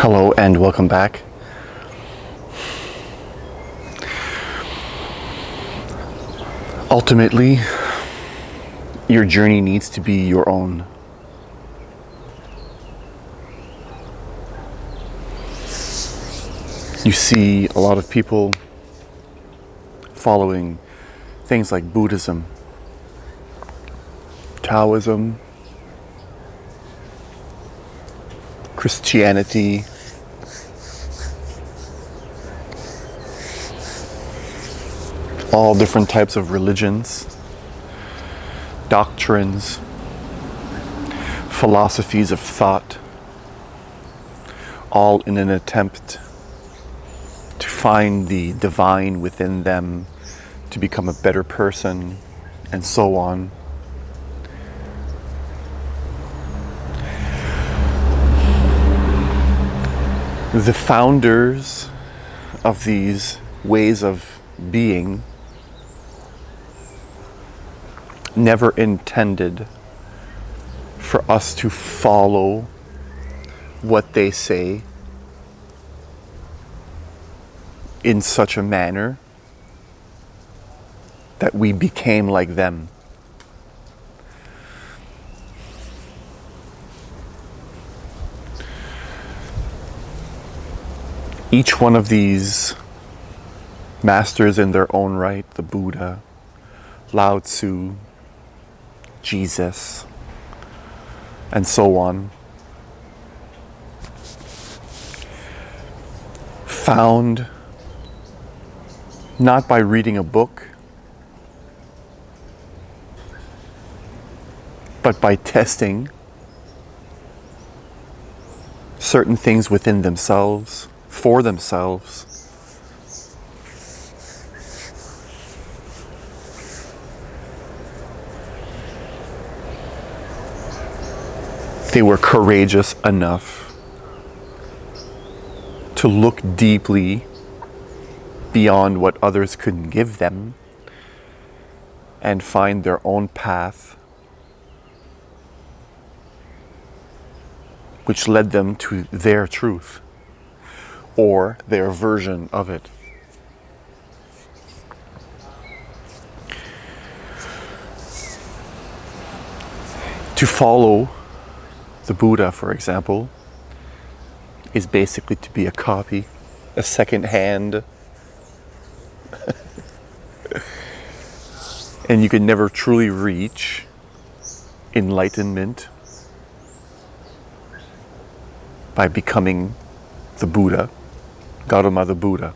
Hello and welcome back. Ultimately, your journey needs to be your own. You see a lot of people following things like Buddhism, Taoism, Christianity, all different types of religions, doctrines, philosophies of thought, all in an attempt to find the divine within them, to become a better person, and so on. The founders of these ways of being never intended for us to follow what they say in such a manner that we became like them. Each one of these masters in their own right, the Buddha, Lao Tzu, Jesus, and so on, found not by reading a book, but by testing certain things within themselves, for themselves. They were courageous enough to look deeply beyond what others couldn't give them and find their own path, which led them to their truth or their version of it. To follow the Buddha, for example, is basically to be a copy, a second hand. And you can never truly reach enlightenment by becoming the Buddha, Gautama the Buddha.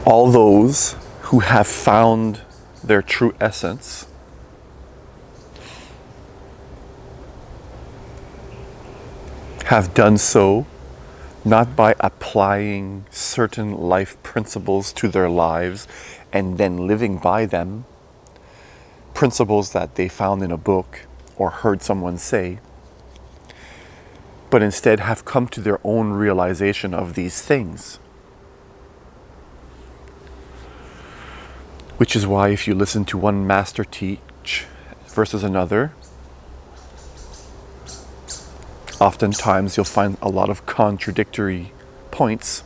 All those who have found their true essence have done so not by applying certain life principles to their lives and then living by them, principles that they found in a book or heard someone say, but instead have come to their own realization of these things. Which is why if you listen to one master teach versus another, oftentimes you'll find a lot of contradictory points.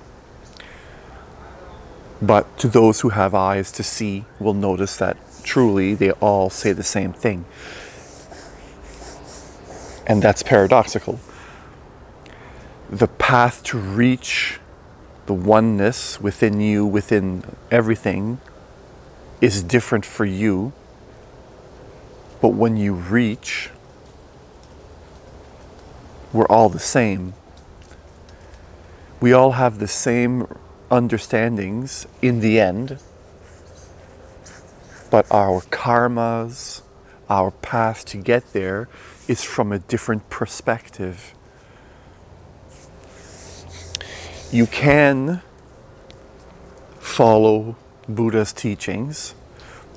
But to those who have eyes to see will notice that truly they all say the same thing. And that's paradoxical. The path to reach the oneness within you, within everything, is different for you. But when you reach, we're all the same. We all have the same understandings in the end, but our karmas, our path to get there is from a different perspective. You can follow Buddha's teachings,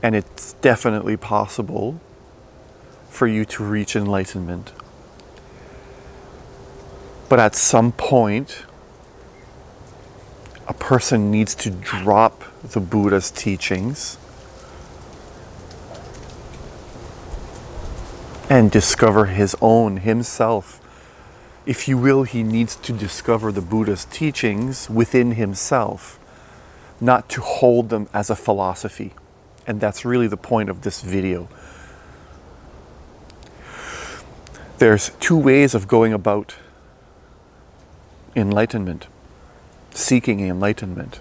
and it's definitely possible for you to reach enlightenment. But at some point, a person needs to drop the Buddha's teachings and discover himself. If you will, he needs to discover the Buddha's teachings within himself, not to hold them as a philosophy. And that's really the point of this video. There's two ways of going about enlightenment, seeking enlightenment.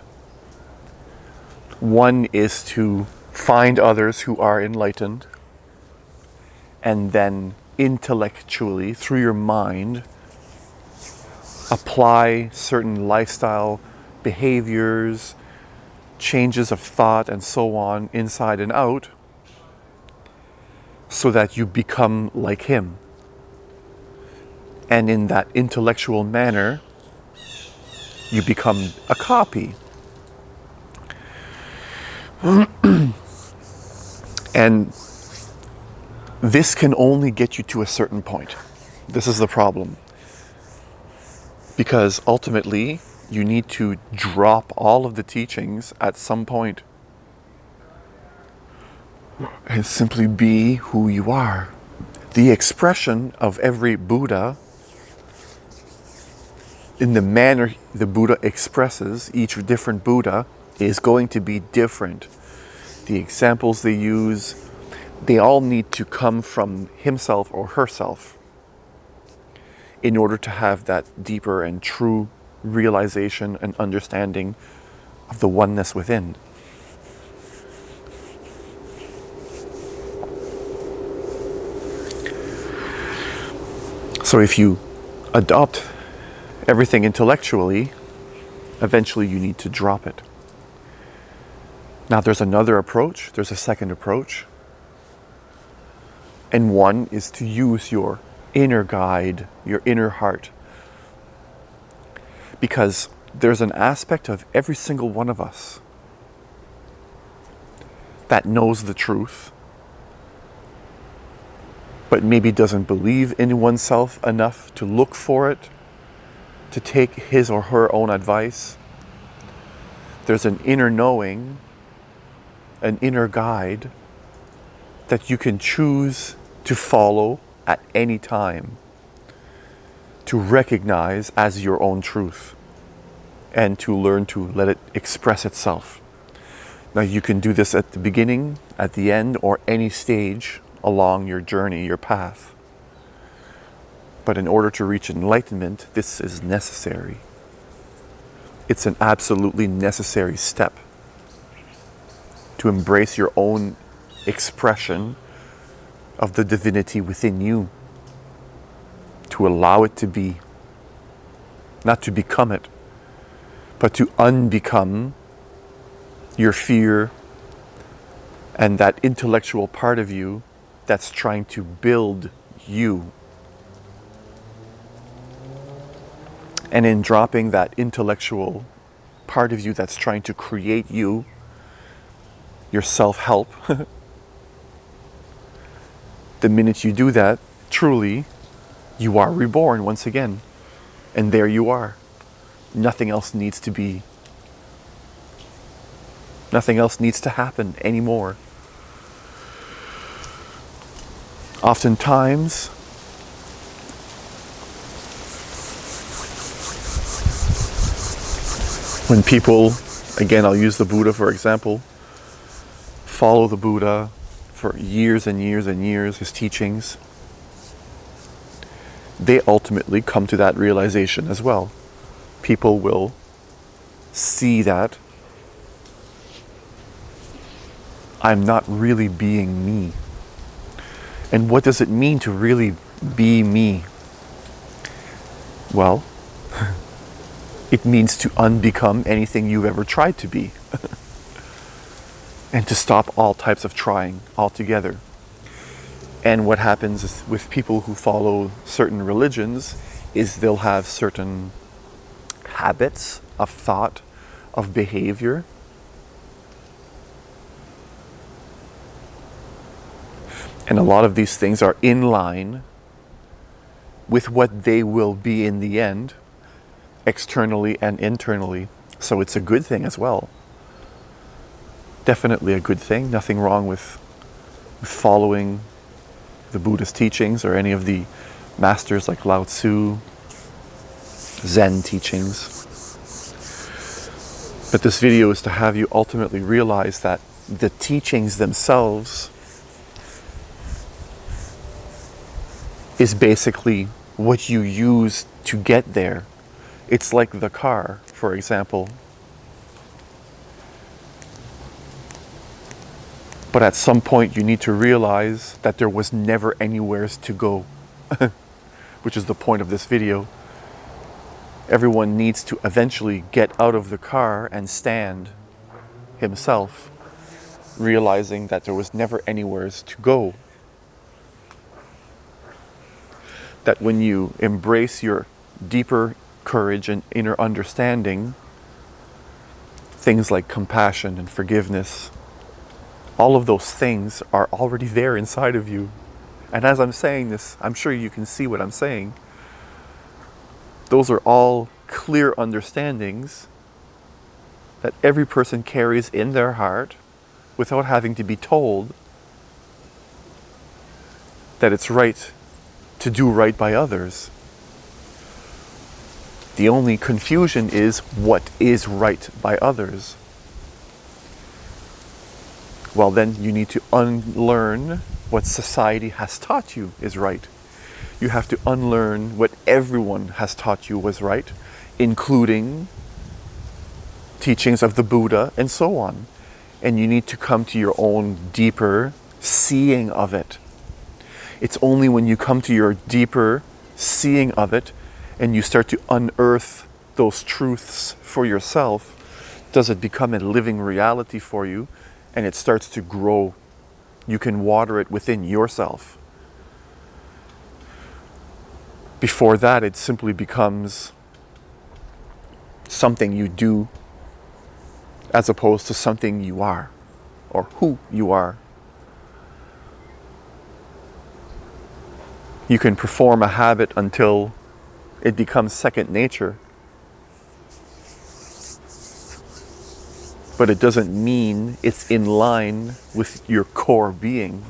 One is to find others who are enlightened and then intellectually, through your mind, apply certain lifestyle behaviors, changes of thought, and so on, inside and out, so that you become like him. And in that intellectual manner, you become a copy. And this can only get you to a certain point. This is the problem. Because ultimately, you need to drop all of the teachings at some point and simply be who you are. The expression of every Buddha, in the manner the Buddha expresses, each different Buddha is going to be different. The examples they use, they all need to come from himself or herself in order to have that deeper and true realization and understanding of the oneness within. So if you adopt everything intellectually, eventually you need to drop it. Now there's another approach, there's a second approach. And one is to use your inner guide, your inner heart. Because there's an aspect of every single one of us that knows the truth, but maybe doesn't believe in oneself enough to look for it, to take his or her own advice. There's an inner knowing, an inner guide that you can choose to follow at any time, to recognize as your own truth, and to learn to let it express itself. Now you can do this at the beginning, at the end, or any stage along your journey, your path. But in order to reach enlightenment, this is necessary. It's an absolutely necessary step to embrace your own expression of the divinity within you, to allow it to be, not to become it, but to unbecome your fear and that intellectual part of you that's trying to build you. And in dropping that intellectual part of you that's trying to create you, your self-help, the minute you do that, truly, you are reborn once again. And there you are. Nothing else needs to be. Nothing else needs to happen anymore. Oftentimes, when people, again, I'll use the Buddha for example, follow the Buddha for years and years and years, his teachings, they ultimately come to that realization as well. People will see that I'm not really being me. And what does it mean to really be me? Well, it means to unbecome anything you've ever tried to be. And to stop all types of trying altogether. And what happens is with people who follow certain religions is they'll have certain habits of thought, of behavior. And a lot of these things are in line with what they will be in the end, externally and internally. So it's a good thing as well. Definitely a good thing. Nothing wrong with following the Buddhist teachings or any of the masters like Lao Tzu, Zen teachings. But this video is to have you ultimately realize that the teachings themselves is basically what you use to get there. It's like the car, for example. But at some point you need to realize that there was never anywheres to go, which is the point of this video. Everyone needs to eventually get out of the car and stand himself, realizing that there was never anywheres to go. That when you embrace your deeper courage and inner understanding, things like compassion and forgiveness, all of those things are already there inside of you. And as I'm saying this, I'm sure you can see what I'm saying. Those are all clear understandings that every person carries in their heart without having to be told that it's right to do right by others. The only confusion is what is right by others. Well, then you need to unlearn what society has taught you is right. You have to unlearn what everyone has taught you was right, including teachings of the Buddha and so on. And you need to come to your own deeper seeing of it. It's only when you come to your deeper seeing of it and you start to unearth those truths for yourself, does it become a living reality for you, and it starts to grow. You can water it within yourself. Before that, it simply becomes something you do as opposed to something you are or who you are. You can perform a habit until it becomes second nature. But it doesn't mean it's in line with your core being.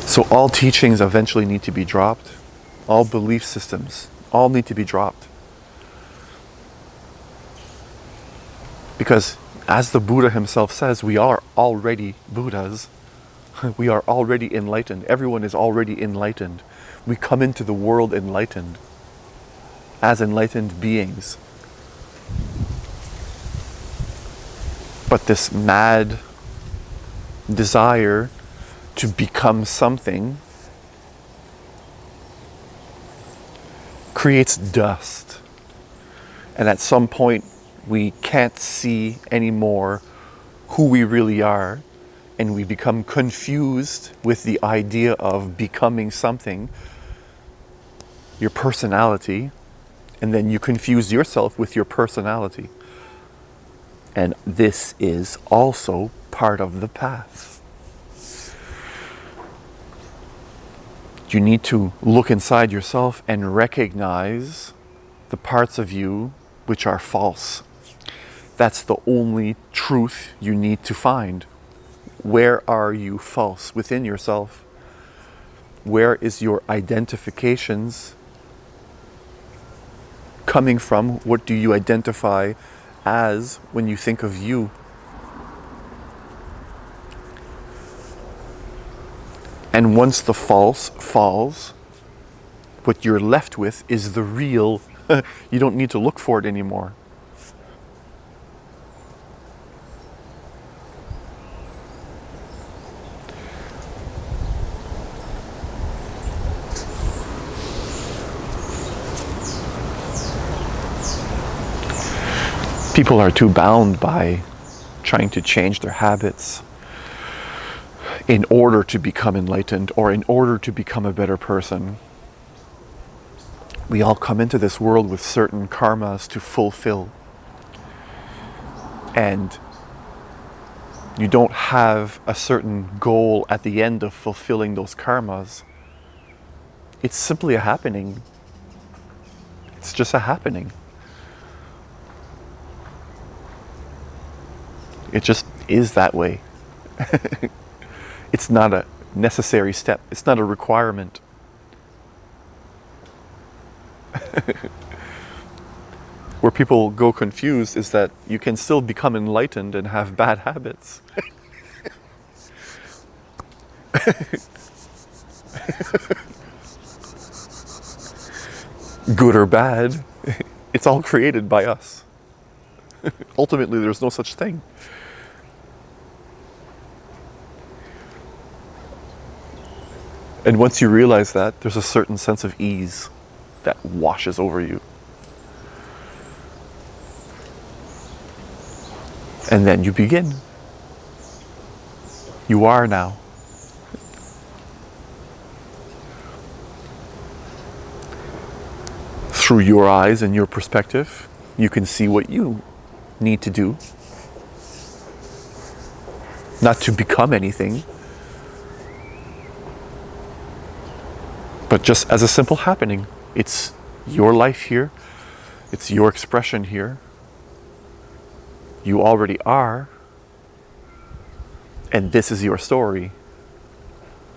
So all teachings eventually need to be dropped. All belief systems, all need to be dropped. Because as the Buddha himself says, we are already Buddhas. We are already enlightened. Everyone is already enlightened. We come into the world enlightened, as enlightened beings. But this mad desire to become something creates dust. And at some point, we can't see anymore who we really are, and we become confused with the idea of becoming something, your personality, and then you confuse yourself with your personality. And this is also part of the path. You need to look inside yourself and recognize the parts of you which are false. That's the only truth you need to find. Where are you false within yourself? Where is your identifications coming from? What do you identify as when you think of you? And once the false falls, what you're left with is the real. You don't need to look for it anymore. People are too bound by trying to change their habits in order to become enlightened or in order to become a better person. We all come into this world with certain karmas to fulfill. And you don't have a certain goal at the end of fulfilling those karmas. It's simply a happening. It's just a happening. It just is that way. It's not a necessary step. It's not a requirement. Where people go confused is that you can still become enlightened and have bad habits. Good or bad, it's all created by us. Ultimately, there's no such thing. And once you realize that, there's a certain sense of ease that washes over you. And then you begin. You are now. Through your eyes and your perspective, you can see what you need to do. Not to become anything, but just as a simple happening. It's your life here. It's your expression here. You already are. And this is your story.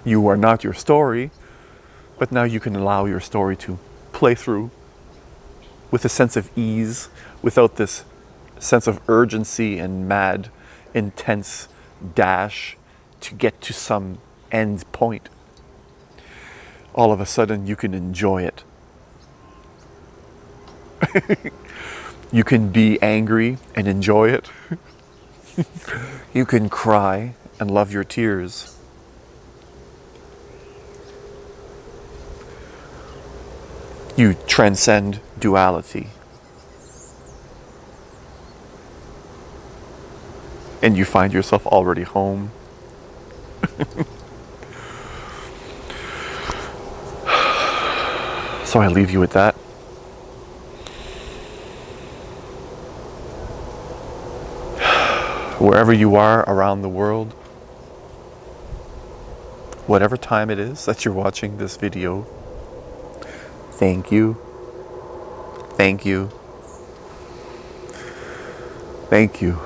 You are not your story, but now you can allow your story to play through with a sense of ease, without this sense of urgency and mad, intense dash to get to some end point. All of a sudden, you can enjoy it. You can be angry and enjoy it. You can cry and love your tears. You transcend duality. And you find yourself already home. So I leave you with that. Wherever you are around the world, whatever time it is that you're watching this video, thank you. Thank you. Thank you.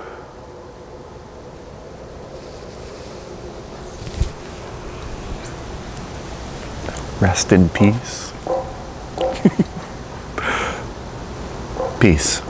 Rest in peace. Peace.